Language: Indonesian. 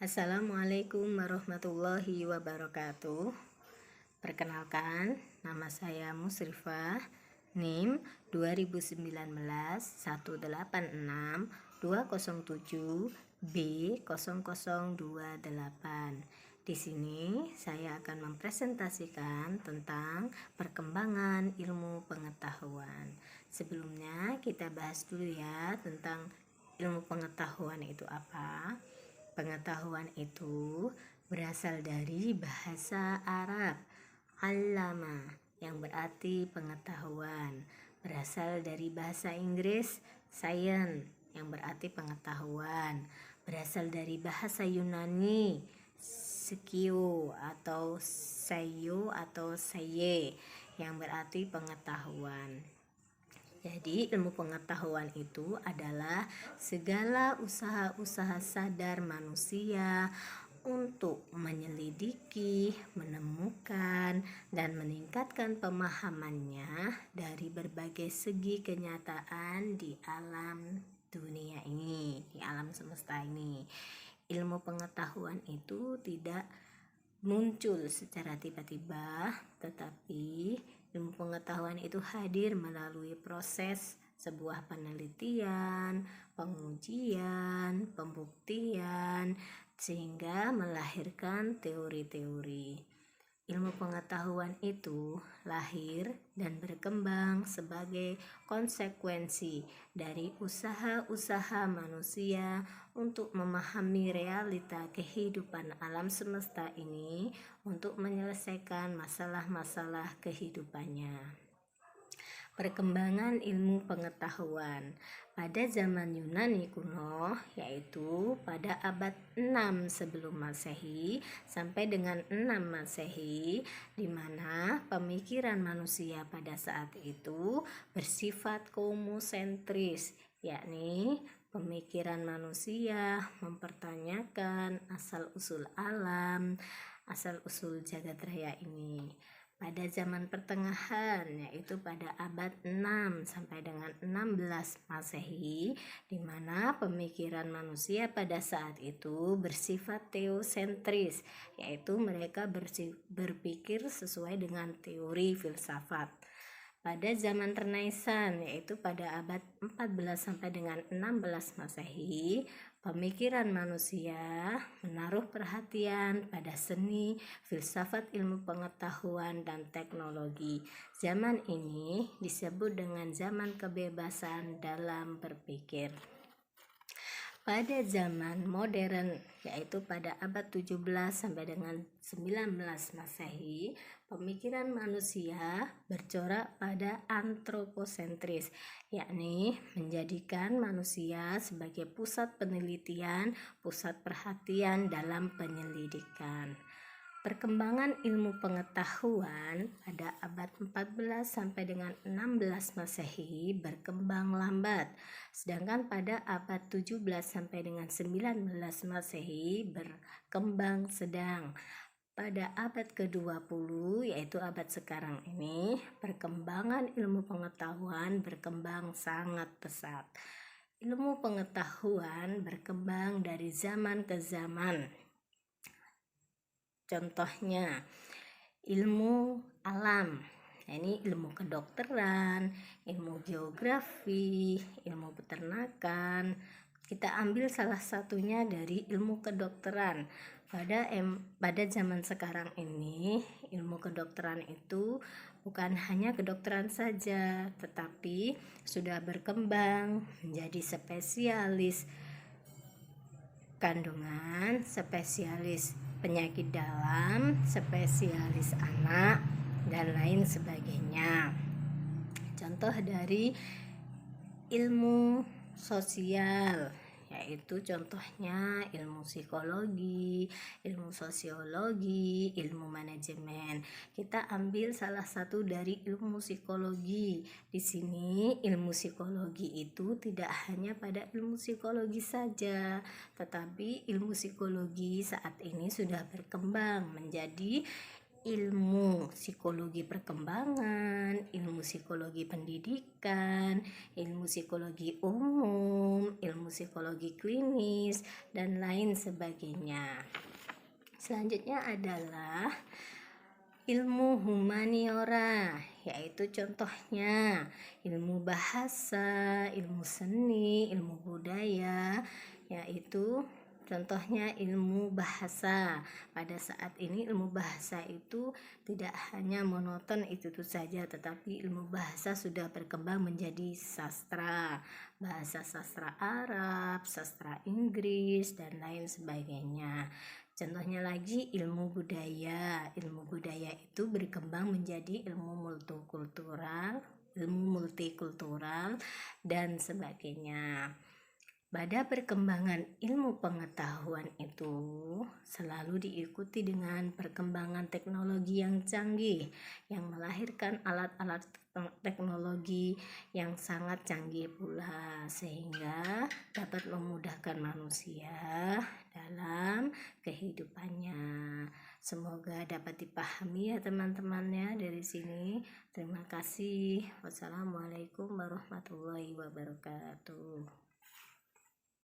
Assalamualaikum warahmatullahi wabarakatuh. Perkenalkan, nama saya Musrifah, NIM 2019-186-207B0028. Di sini saya akan mempresentasikan tentang perkembangan ilmu pengetahuan. Sebelumnya kita bahas dulu ya tentang ilmu pengetahuan itu apa. Pengetahuan itu berasal dari bahasa Arab allama yang berarti pengetahuan, berasal dari bahasa Inggris science yang berarti pengetahuan, berasal dari bahasa Yunani skio atau sayo atau saye yang berarti pengetahuan. Jadi ilmu pengetahuan itu adalah segala usaha-usaha sadar manusia untuk menyelidiki, menemukan, dan meningkatkan pemahamannya dari berbagai segi kenyataan di alam dunia ini, di alam semesta ini. Ilmu pengetahuan itu tidak muncul secara tiba-tiba, tetapi ilmu pengetahuan itu hadir melalui proses sebuah penelitian, pengujian, pembuktian, sehingga melahirkan teori-teori. Ilmu pengetahuan itu lahir dan berkembang sebagai konsekuensi dari usaha-usaha manusia untuk memahami realita kehidupan alam semesta ini untuk menyelesaikan masalah-masalah kehidupannya. Perkembangan ilmu pengetahuan pada zaman Yunani kuno, yaitu pada abad 6 sebelum Masehi sampai dengan 6 Masehi, di mana pemikiran manusia pada saat itu bersifat komosentris, yakni pemikiran manusia mempertanyakan asal-usul alam, asal-usul jagat raya ini. Pada zaman pertengahan, yaitu pada abad 6 sampai dengan 16 Masehi, di mana pemikiran manusia pada saat itu bersifat teosentris, yaitu mereka berpikir sesuai dengan teori filsafat. Pada zaman Renaissance, yaitu pada abad 14 sampai dengan 16 Masehi, pemikiran manusia menaruh perhatian pada seni, filsafat ilmu pengetahuan, dan teknologi. Zaman ini disebut dengan zaman kebebasan dalam berpikir. Pada zaman modern, yaitu pada abad 17 sampai dengan 19 Masehi, pemikiran manusia bercorak pada antroposentris, yakni menjadikan manusia sebagai pusat penelitian, pusat perhatian dalam penyelidikan. Perkembangan ilmu pengetahuan pada abad 14 sampai dengan 16 Masehi berkembang lambat, sedangkan pada abad 17 sampai dengan 19 Masehi berkembang sedang. Pada abad ke-20, yaitu abad sekarang ini, perkembangan ilmu pengetahuan berkembang sangat pesat. Ilmu pengetahuan berkembang dari zaman ke zaman. Contohnya ilmu alam, ini ilmu kedokteran, ilmu geografi, ilmu peternakan. Kita ambil salah satunya dari ilmu kedokteran. Pada zaman sekarang ini, ilmu kedokteran itu bukan hanya kedokteran saja, tetapi sudah berkembang menjadi spesialis kandungan, spesialis penyakit dalam, spesialis anak, dan lain sebagainya. Contoh dari ilmu sosial, yaitu contohnya ilmu psikologi, ilmu sosiologi, ilmu manajemen. Kita ambil salah satu dari ilmu psikologi. Di sini ilmu psikologi itu tidak hanya pada ilmu psikologi saja, tetapi ilmu psikologi saat ini sudah berkembang menjadi ilmu psikologi perkembangan, ilmu psikologi pendidikan, ilmu psikologi umum, ilmu psikologi klinis, dan lain sebagainya. Selanjutnya adalah ilmu humaniora, yaitu contohnya ilmu bahasa, ilmu seni, ilmu budaya, yaitu contohnya ilmu bahasa. Pada saat ini ilmu bahasa itu tidak hanya monoton itu saja, tetapi ilmu bahasa sudah berkembang menjadi sastra, bahasa sastra Arab, sastra Inggris, dan lain sebagainya. Contohnya lagi ilmu budaya. Ilmu budaya itu berkembang menjadi ilmu multikultural dan sebagainya. Pada perkembangan ilmu pengetahuan itu selalu diikuti dengan perkembangan teknologi yang canggih, yang melahirkan alat-alat teknologi yang sangat canggih pula, sehingga dapat memudahkan manusia dalam kehidupannya. Semoga dapat dipahami ya teman-temannya dari sini. Terima kasih. Wassalamualaikum warahmatullahi wabarakatuh.